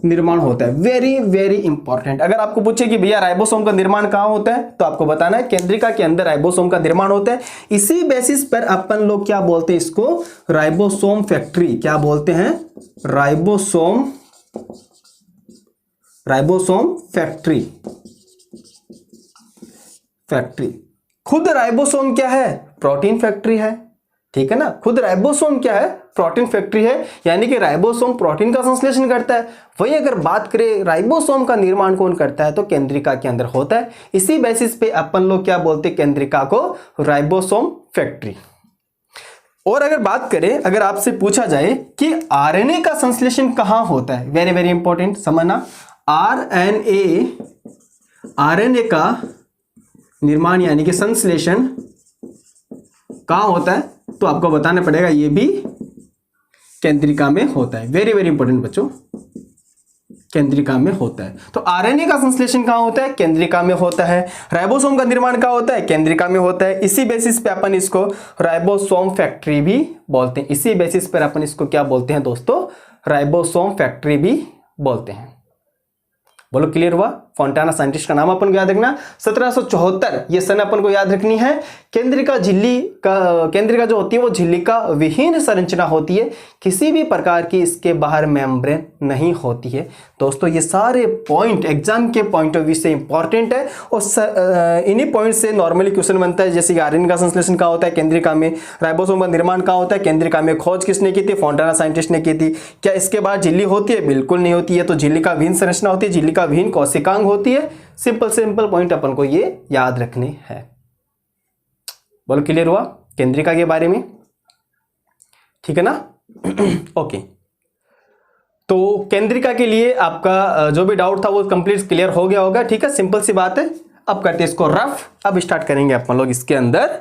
निर्माण होता है। Very very important. अगर आपको पूछे कि भैया राइबोसोम का निर्माण कहां होता है, तो आपको बताना है केंद्रिका के अंदर राइबोसोम का निर्माण होता है। इसी बेसिस पर अपन लोग क्या बोलते हैं इसको, राइबोसोम फैक्ट्री। क्या बोलते हैं, राइबोसोम फैक्ट्री। खुद राइबोसोम क्या है, प्रोटीन फैक्ट्री है, ठीक है ना। खुद राइबोसोम क्या है, प्रोटीन फैक्ट्री है, यानी कि राइबोसोम प्रोटीन का संश्लेषण करता है। वही अगर बात करें राइबोसोम का निर्माण कौन करता है, तो केंद्रिका के अंदर होता है। इसी बेसिस पे अपन लोग क्या बोलते हैं, केंद्रिका को राइबोसोम फैक्ट्री। और अगर बात करें, अगर आपसे पूछा जाए कि आरएनए का संश्लेषण कहां होता है, वेरी वेरी इंपॉर्टेंट समझना, आरएनए का निर्माण यानी कि संश्लेषण कहां होता है, तो आपको बताना पड़ेगा ये भी केंद्रिका में होता है। वेरी वेरी इंपॉर्टेंट बच्चों, केंद्रिका में होता है। तो आरएनए का संश्लेषण कहां होता है, केंद्रिका में होता है। राइबोसोम का निर्माण कहां होता है, केंद्रिका में होता है। इसी बेसिस पे अपन इसको राइबोसोम फैक्ट्री भी बोलते हैं। इसी बेसिस पर अपन इसको क्या बोलते हैं दोस्तों, राइबोसोम फैक्ट्री भी बोलते हैं। बोलो क्लियर हुआ। फोंटाना साइंटिस्ट का नाम अपन को याद रखना, 1774 ये सन अपन को याद रखनी है। केंद्रिका जो होती है वो झिल्लिका विहीन संरचना होती है, किसी भी प्रकार की इसके बाहर मेम्ब्रेन नहीं होती है। दोस्तों ये सारे पॉइंट एग्जाम के पॉइंट ऑफ व्यू से इंपॉर्टेंट है और इन्हीं पॉइंट से नॉर्मली क्वेश्चन बनता है। जैसे आरएनए का संश्लेषण कहाँ होता है, केंद्रिका में। राइबोसोम का निर्माण कहाँ होता है, केंद्रिका में। खोज किसने की थी, फोंटाना साइंटिस्ट ने की थी। क्या इसके बाहर झिल्ली होती है, बिल्कुल नहीं होती है। तो झिल्लिका विहीन संरचना होती है, झिल्लिका विहीन कोशिकांग होती है। सिंपल पॉइंट अपन को ये याद रखने हैं। बोलो क्लियर हुआ केंद्रिका के बारे में, ठीक है ना। ओके, तो केंद्रिका के लिए आपका जो भी डाउट था वो कंप्लीट क्लियर हो गया होगा, ठीक है। सिंपल सी बात है। अब करते हैं इसको रफ। अब स्टार्ट करेंगे अपन लोग इसके अंदर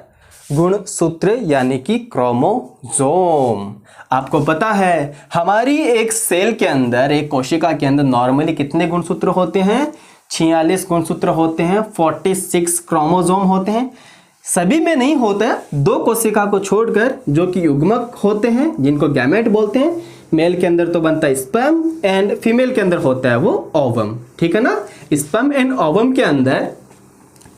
गुणसूत्र यानी कि क्रोमोसोम। आपको पता है हमारी एक सेल के अंदर, एक कोशिका के अंदर नॉर्मली कितने गुणसूत्र होते हैं, 46 गुणसूत्र होते हैं, 46 क्रोमोसोम होते हैं। सभी में नहीं होता है, 2 कोशिका को छोड़कर जो कि युग्मक होते हैं जिनको गैमेट बोलते हैं। मेल के अंदर तो बनता है स्पर्म एंड फीमेल के अंदर होता है वो ओवम, ठीक है ना। स्पर्म एंड ओवम के अंदर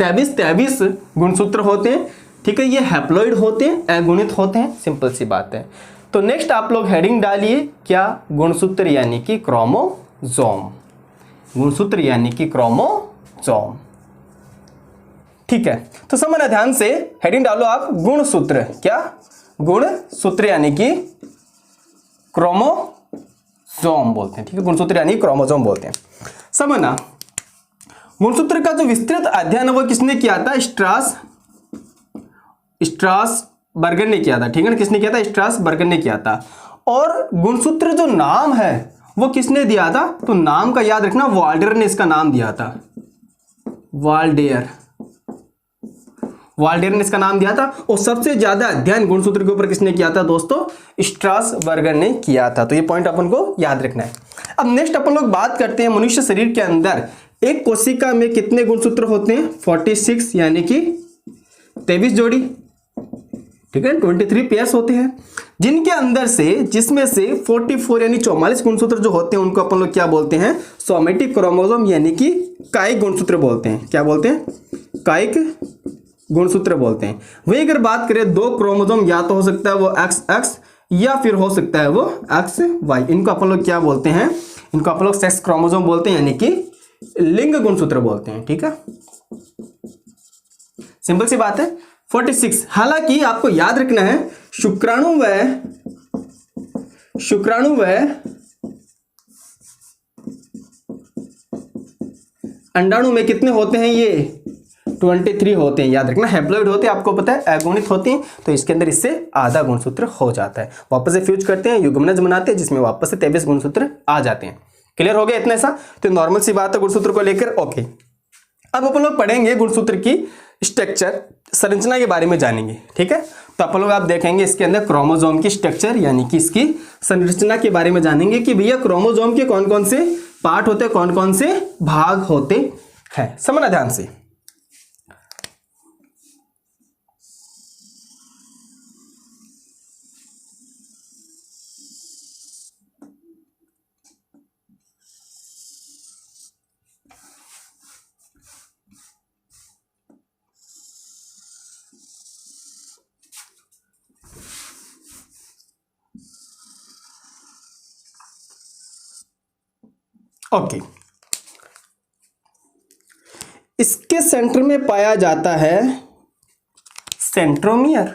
23 गुणसूत्र होते हैं, ठीक है। ये हैप्लॉइड होते हैं, अगुणित होते हैं, सिंपल सी बात है। तो नेक्स्ट आप लोग हेडिंग डालिए, क्या, गुणसूत्र यानी कि क्रोमोसोम। गुणसूत्र यानी कि क्रोमोसोम, ठीक है। तो समझना ध्यान से, हेडिंग डालो आप गुणसूत्र। क्या, गुणसूत्र यानी कि क्रोमोसोम बोलते हैं, ठीक है। गुणसूत्र यानी क्रोमोसोम बोलते हैं। समझना, गुणसूत्र का जो विस्तृत अध्ययन है वो किसने किया था, स्ट्रासबर्गर ने किया था, ठीक है ना। किसने किया था, स्ट्रासबर्गर ने किया था। और गुणसूत्र जो नाम है वो किसने दिया था, तो नाम का याद रखना, वाल्डेयर ने इसका नाम दिया था। वाल्डेयर ने इसका नाम दिया था। और सबसे ज्यादा अध्ययन गुणसूत्र के ऊपर किसने किया था दोस्तों, स्ट्रासबर्गर ने किया था। तो ये पॉइंट अपन को याद रखना है। अब नेक्स्ट अपन लोग बात करते हैं, मनुष्य शरीर के अंदर एक कोशिका में कितने गुणसूत्र होते हैं, 46 यानी कि 23 जोड़ी, ठीक है। 23 पेयर्स होते हैं, जिनके अंदर से, जिसमें से 44 यानी 44 गुणसूत्र जो होते हैं उनको अपन लोग क्या बोलते हैं, सोमेटिक क्रोमोसोम यानी कि कायिक गुणसूत्र बोलते हैं। क्या बोलते हैं, कायिक गुणसूत्र बोलते हैं। वही अगर बात करें दो क्रोमोसोम, या तो हो सकता है वो XX या फिर हो सकता है वो XY, इनको अपन लोग क्या बोलते हैं, इनको अपन लोग सेक्स क्रोमोसोम बोलते हैं, यानी कि लिंग गुणसूत्र बोलते हैं। ठीक है, सिंपल सी बात है। 46, हालांकि आपको याद रखना है शुक्राणु व अंडाणु में कितने होते हैं, ये 23 होते हैं। याद रखना, हैप्लॉइड होते हैं, आपको पता है अगुणित होते हैं, तो इसके अंदर इससे आधा गुणसूत्र हो जाता है। वापस से फ्यूज करते हैं, युग्मनज बनाते हैं, जिसमें वापस से 23 गुणसूत्र आ जाते हैं। क्लियर हो गया इतना सा? तो नॉर्मल सी बात है गुणसूत्र को लेकर। ओके, अब अपन लोग पढ़ेंगे गुणसूत्र की स्ट्रक्चर, संरचना के बारे में जानेंगे। ठीक है, तो अपन लोग आप देखेंगे इसके अंदर क्रोमोसोम की स्ट्रक्चर यानी कि इसकी संरचना के बारे में जानेंगे कि भैया क्रोमोसोम के कौन कौन से पार्ट होते हैं, कौन कौन से भाग होते हैं। समझना ध्यान से। ओके, इसके सेंटर में पाया जाता है सेंट्रोमियर।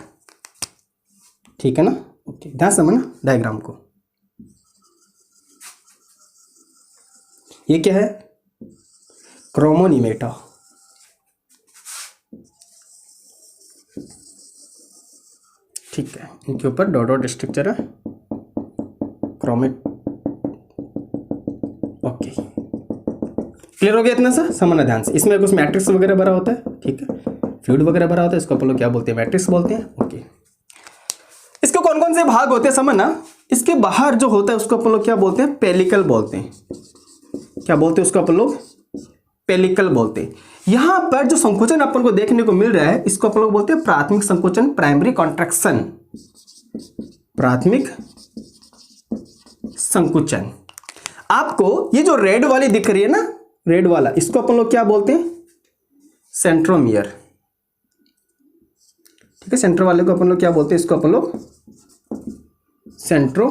ठीक है ना? ओके, ध्यान समझना डायग्राम को। ये क्या है? क्रोमोनिमेटा। ठीक है, इनके ऊपर डॉट डॉट स्ट्रक्चर है, क्रोमेट। ओके, क्लियर हो गया इतना सा? समझना ध्यान से। इसमें कुछ मैट्रिक्स वगैरह भरा होता है। ठीक है, फ्लूइड वगैरह भरा होता है, इसको अपन लोग क्या बोलते हैं, मैट्रिक्स बोलते हैं। ओके, इसके कौन कौन से भाग होते हैं समझना। इसके बाहर जो होता है उसको अपन लोग क्या बोलते हैं, पेलिकल बोलते हैं। क्या बोलते हैं उसको अपन लोग? पेलिकल बोलते हैं। यहां पर जो संकोचन अपन को देखने को मिल रहा है इसको अपन लोग बोलते हैं प्राथमिक संकोचन, प्राइमरी कॉन्ट्रैक्शन। प्राथमिक संकुचन। आपको ये जो रेड वाली दिख रही है ना, रेड वाला, इसको अपन लोग क्या बोलते हैं, सेंट्रोमियर। ठीक है, सेंटर वाले को अपन लोग क्या बोलते हैं, इसको अपन लोग सेंट्रोमियर।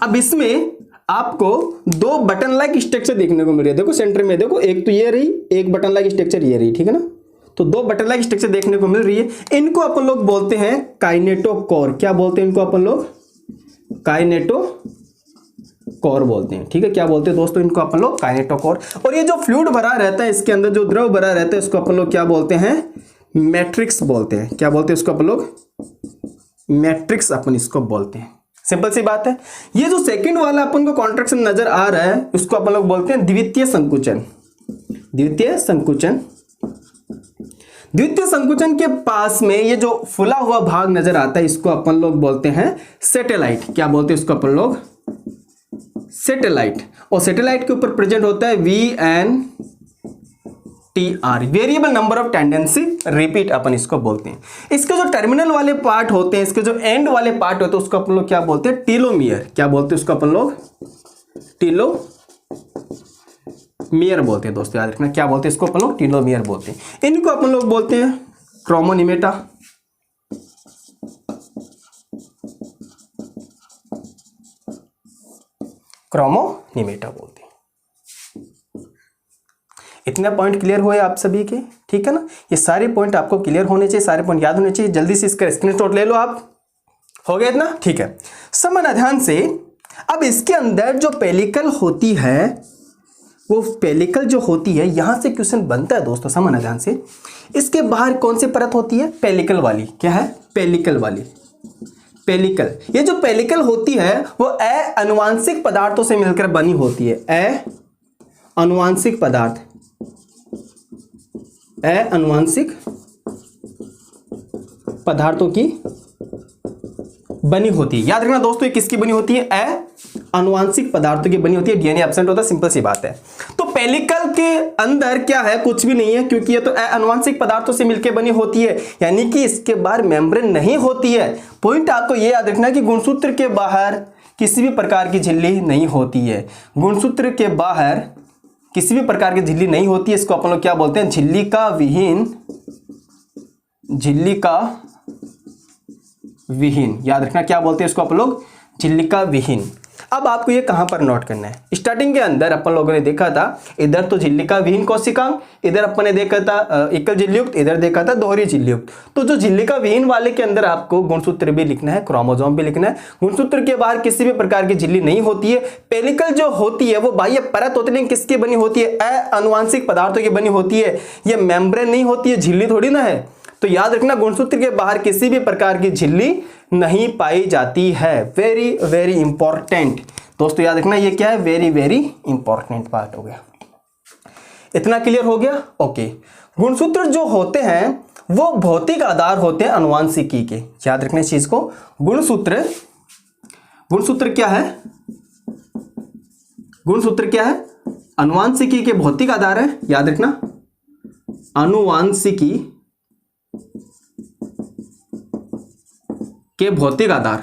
अब इसमें आपको दो बटन लाइक स्ट्रक्चर देखने को मिल रही है। देखो सेंटर में, देखो एक तो ये रही, एक बटन लाइक स्ट्रक्चर ये रही। ठीक है ना? तो दो बटन लाइक स्ट्रक्चर देखने को मिल रही है। इनको अपन लोग बोलते हैं काइनेटोकोर। क्या बोलते हैं इनको अपन लोग? काइनेटोकोर बोलते हैं। ठीक है, क्या बोलते हैं दोस्तों इनको अपन लोग? काइनेटोकोर। और ये जो फ्लूइड भरा रहता है, इसके अंदर जो द्रव भरा रहता है, इसको अपन लोग क्या बोलते हैं? मैट्रिक्स बोलते हैं। क्या बोलते हैं इसको अपन लोग? मैट्रिक्स अपन इसको बोलते हैं। सिंपल सी बात है। ये जो सेकंड वाला अपन को कॉन्ट्रैक्शन नजर आ रहा है उसको अपन लोग बोलते हैं द्वितीय संकुचन। द्वितीय संकुचन। द्वितीय संकुचन के पास में ये जो फुला हुआ भाग नजर आता है इसको अपन लोग बोलते हैं सैटेलाइट। क्या बोलते हैं इसको अपन लोग? सैटेलाइट। और सैटेलाइट के ऊपर प्रेजेंट होता है VNTR, variable number of tendency repeat अपन इसको बोलते हैं। इसके जो टर्मिनल वाले पार्ट होते हैं, इसके जो एंड वाले पार्ट होते हैं उसको अपन लोग क्या बोलते हैं? टीलोमियर। क्या बोलते हैं उसको अपन लोग? टीलोमियर बोलते हैं दोस्तों, याद रखना। क्या बोलते हैं इसको अपन लोग? टीलोमियर बोलते हैं। इनको अपन लोग बोलते हैं क्रोमोनिमेटा। क्रोमोनिमेटा बोलते हैं। इतने पॉइंट क्लियर हुए आप सभी के? ठीक है ना? ये सारे पॉइंट आपको क्लियर होने चाहिए, सारे पॉइंट याद होने चाहिए। जल्दी से इसका स्क्रीनशॉट ले लो आप। हो गया इतना? ठीक है, समझना ध्यान से। अब इसके अंदर जो पेलिकल होती है, वो पेलिकल जो होती है, यहां से क्वेश्चन बनता है दोस्तों, समझना ध्यान से। इसके बाहर कौन सी परत होती है? पेलिकल वाली। क्या है? पेलिकल वाली। पेलिकल। ये जो पेलिकल होती है वो अनुवांशिक पदार्थों से मिलकर बनी होती है। अनुवांशिक पदार्थ, अनुवांशिक पदार्थों की बनी होती है। याद रखना दोस्तों, ये किसकी बनी होती है? अनुवांशिक पदार्थों की बनी होती है। डीएनए एब्सेंट होता है, सिंपल सी बात है। तो पेलिकल के अंदर क्या है? कुछ भी नहीं है, क्योंकि ये तो अनुवांशिक पदार्थों से मिलकर बनी होती है, यानी कि इसके बाहर मेम्ब्रेन नहीं होती है। पॉइंट आपको ये याद रखना कि गुणसूत्र के बाहर किसी भी प्रकार की झिल्ली नहीं होती है। गुणसूत्र के बाहर किसी भी प्रकार की झिल्ली नहीं होती है, इसको अपन लोग क्या बोलते हैं, झिल्लिका विहीन, झिल्लिका विहीन। याद रखना क्या बोलते हैं इसको अपन लोग, झिल्लिका विहीन। अब आपको ये कहां पर नोट करना है, स्टार्टिंग के अंदर अपन लोगों ने देखा था इधर तो झिल्लिका विहीन कोशिकांग, इधर अपन ने देखा था एकल झिल्लियुक्त, इधर देखा था दोहरी झिल्लियुक्त। तो जो झिल्लिका विहीन वाले के अंदर आपको गुणसूत्र भी लिखना है, क्रोमोसोम भी लिखना है। गुणसूत्र के बाहर किसी भी प्रकार की झिल्ली नहीं होती है। पेलिकल जो होती है वो बाह्य परत होती है, किसकी बनी होती है, अनुवांशिक पदार्थों की बनी होती है। ये मेम्ब्रेन नहीं होती है, झिल्ली थोड़ी ना है। तो याद रखना गुणसूत्र के बाहर किसी भी प्रकार की झिल्ली नहीं पाई जाती है। वेरी वेरी इंपॉर्टेंट दोस्तों, याद रखना ये क्या है, वेरी वेरी इंपॉर्टेंट पार्ट हो गया। इतना क्लियर हो गया, ओके। गुणसूत्र जो होते हैं वो भौतिक आधार होते हैं अनुवांशिकी के। याद रखना इस चीज को, गुणसूत्र, गुणसूत्र क्या है, गुणसूत्र क्या है, अनुवांशिकी के भौतिक आधार है। याद रखना अनुवांशिकी के भौतिक आधार।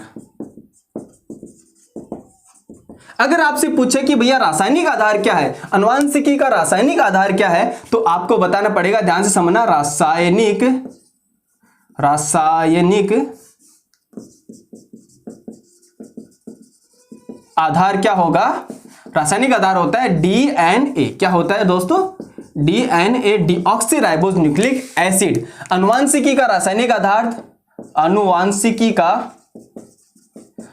अगर आपसे पूछे कि भैया रासायनिक आधार क्या है, अनुवांशिकी का रासायनिक आधार क्या है, तो आपको बताना पड़ेगा, ध्यान से समझना, रासायनिक, रासायनिक आधार क्या होगा, रासायनिक आधार होता है डीएनए। क्या होता है दोस्तों, DNA, deoxy ribose nucleic acid. अनुवांशिकी का रासायनिक आधार, अनुवांशिकी का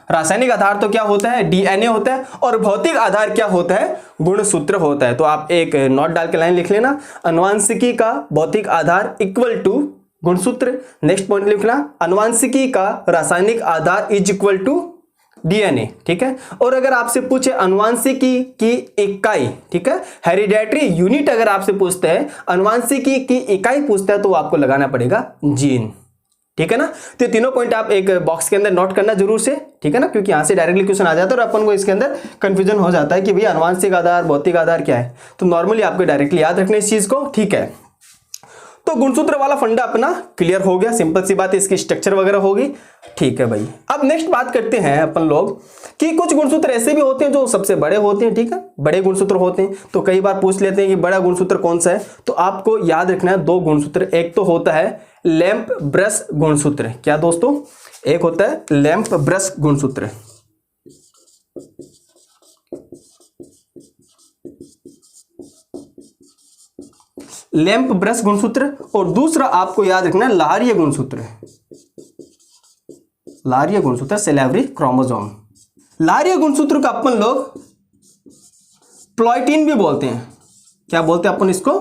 रासायनिक आधार तो क्या होता है, डीएनए होता है, और भौतिक आधार क्या होता है, गुणसूत्र होता है। तो आप एक नोट डाल के लाइन लिख लेना, अनुवांशिकी का भौतिक आधार इक्वल टू गुणसूत्र। नेक्स्ट पॉइंट लिखना, अनुवांशिकी का रासायनिक आधार इज इक्वल टू डीएनए। ठीक है, और अगर आपसे पूछे अनुवांशिकी की इकाई, ठीक है, हेरिडेटरी यूनिट अगर आपसे पूछते हैं, अनुवांशिकी की इकाई पूछता है, तो आपको लगाना पड़ेगा जीन। ठीक है ना। तो तीनों पॉइंट आप एक बॉक्स के अंदर नोट करना जरूर से, ठीक है ना, क्योंकि यहां से डायरेक्टली क्वेश्चन आ जाता है और अपन को इसके अंदर कंफ्यूजन हो जाता है कि भैया अनुवांशिक आधार भौतिक आधार क्या है। तो नॉर्मली आपको डायरेक्टली याद रखना इस चीज को। ठीक है, तो गुणसूत्र वाला फंडा अपना क्लियर हो गया, सिंपल सी बात है, इसकी स्ट्रक्चर वगैरह होगी। ठीक है भाई, अब नेक्स्ट बात करते हैं अपन लोग कि कुछ गुणसूत्र ऐसे भी होते हैं जो सबसे बड़े होते हैं। ठीक है, बड़े गुणसूत्र होते हैं, तो कई बार पूछ लेते हैं कि बड़ा गुणसूत्र कौन सा है। तो आपको याद रखना है दो गुणसूत्र, एक तो होता है लैंप ब्रश गुणसूत्र। क्या दोस्तों, एक होता है लैंप ब्रश गुणसूत्र, लैंप ब्रश गुणसूत्र, और दूसरा आपको याद रखना है लाहरीय गुणसूत्र, लाहरीय गुणसूत्र सेलेवरी क्रोमोसोम। लाहरीय गुणसूत्र का अपन लोग प्लॉयटीन भी बोलते हैं। क्या बोलते हैं अपन इसको,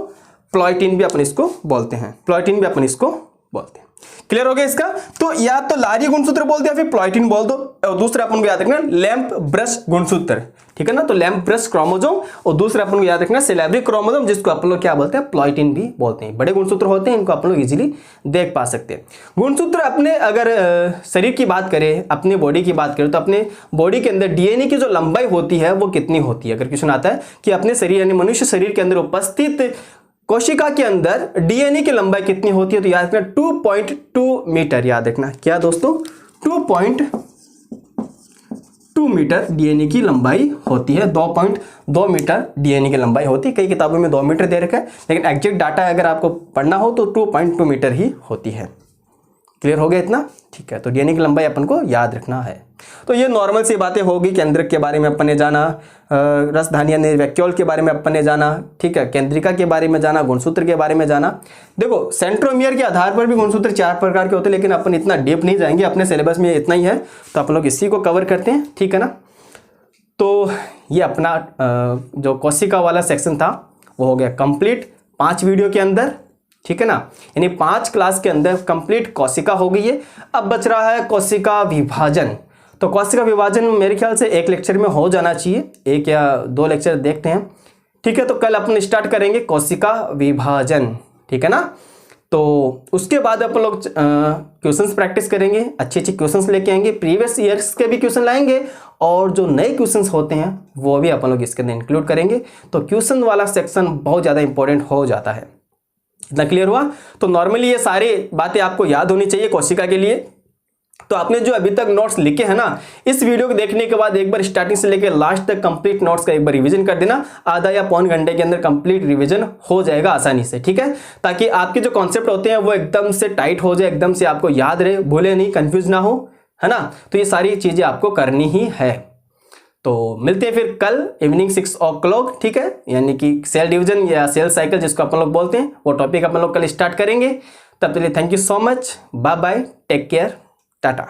प्लॉयटीन भी अपन इसको बोलते हैं, प्लॉयटीन भी अपन इसको बोलते हैं। क्लियर हो गया इसका। तो या तो लाहरीय गुणसूत्र बोलते हैं, फिर प्लॉयटीन बोल दो, और दूसरा अपन को याद रखना लैंप ब्रश गुणसूत्र। ठीक है ना, तो लैंप ब्रश क्रोमोसोम, और दूसरा अपन को याद रखना सेलेवरी क्रोमोसोम, जिसको अपन लोग क्या बोलते हैं, प्लॉयटीन भी बोलते हैं। बड़े गुणसूत्र होते हैं, इनको अपन लोग इजीली देख पा सकते हैं। गुणसूत्र अपने अगर शरीर की बात करें, अपने बॉडी की बात करें, तो अपने बॉडी के अंदर डीएनए की जो लंबाई होती है वो कितनी होती है। अगर क्वेश्चन आता है कि अपने शरीर यानी मनुष्य शरीर के अंदर उपस्थित कोशिका के अंदर डीएनए की लंबाई कितनी होती है, तो याद रखना 2.2 मीटर। याद रखना क्या दोस्तों, 2.2 मीटर डीएनए की लंबाई होती है। 2.2 मीटर डीएनए की लंबाई होती है। कई किताबों में 2 मीटर दे रखा है, लेकिन एग्जैक्ट डाटा अगर आपको पढ़ना हो तो 2.2 मीटर ही होती है। क्लियर हो गया इतना। ठीक है, तो डीएनए की लंबाई अपन को याद रखना है। तो ये नॉर्मल सी बातें होगी। केंद्रक के बारे में अपन ने जाना, रसधानिया निर्वैक्यूल के बारे में अपन ने जाना, ठीक है, केंद्रिका के बारे में जाना, गुणसूत्र के बारे में जाना। देखो सेंट्रोमियर के आधार पर भी गुणसूत्र 4 प्रकार के होते हैं, लेकिन अपन इतना डीप नहीं जाएंगे, अपने सिलेबस में इतना ही है, तो अपन लोग इसी को कवर करते हैं। ठीक है ना। तो ये अपना जो कोशिका वाला सेक्शन था वो हो गया कंप्लीट 5 वीडियो के अंदर। ठीक है ना, यानी 5 क्लास के अंदर कंप्लीट कोशिका हो गई है। अब बच रहा है कोशिका विभाजन। तो कोशिका विभाजन मेरे ख्याल से एक लेक्चर में हो जाना चाहिए, 1 या 2 लेक्चर देखते हैं। ठीक है, तो कल अपन स्टार्ट करेंगे कोशिका विभाजन। ठीक है ना, तो उसके बाद अपन लोग क्वेश्चंस प्रैक्टिस करेंगे, अच्छे अच्छे क्वेश्चंस लेके आएंगे, प्रीवियस ईयर्स के भी क्वेश्चन लाएंगे, और जो नए क्वेश्चंस होते हैं वो भी अपन लोग इसके अंदर इंक्लूड करेंगे। तो क्वेश्चन वाला सेक्शन बहुत ज़्यादा इंपॉर्टेंट हो जाता है। इतना क्लियर हुआ। तो नॉर्मली ये सारी बातें आपको याद होनी चाहिए कोशिका के लिए। तो आपने जो अभी तक नोट्स लिखे हैं ना, इस वीडियो को देखने के बाद एक बार स्टार्टिंग से लेकर लास्ट तक कंप्लीट नोट्स का एक बार रिवीजन कर देना। आधा या पौन घंटे के अंदर कंप्लीट रिवीजन हो जाएगा आसानी से, ठीक है, ताकि आपके जो कॉन्सेप्ट होते हैं वो एकदम से टाइट हो जाए, एकदम से आपको याद रहे, भूले नहीं, कंफ्यूज ना हो, है ना। तो ये सारी चीजें आपको करनी ही है। तो मिलते हैं फिर कल इवनिंग 6 o'clock, ठीक है, यानी कि सेल डिवीजन या सेल साइकिल जिसको अपन लोग बोलते हैं, वो टॉपिक अपन लोग कल स्टार्ट करेंगे। तब तक के लिए thank you so much, bye bye, take care, Tata.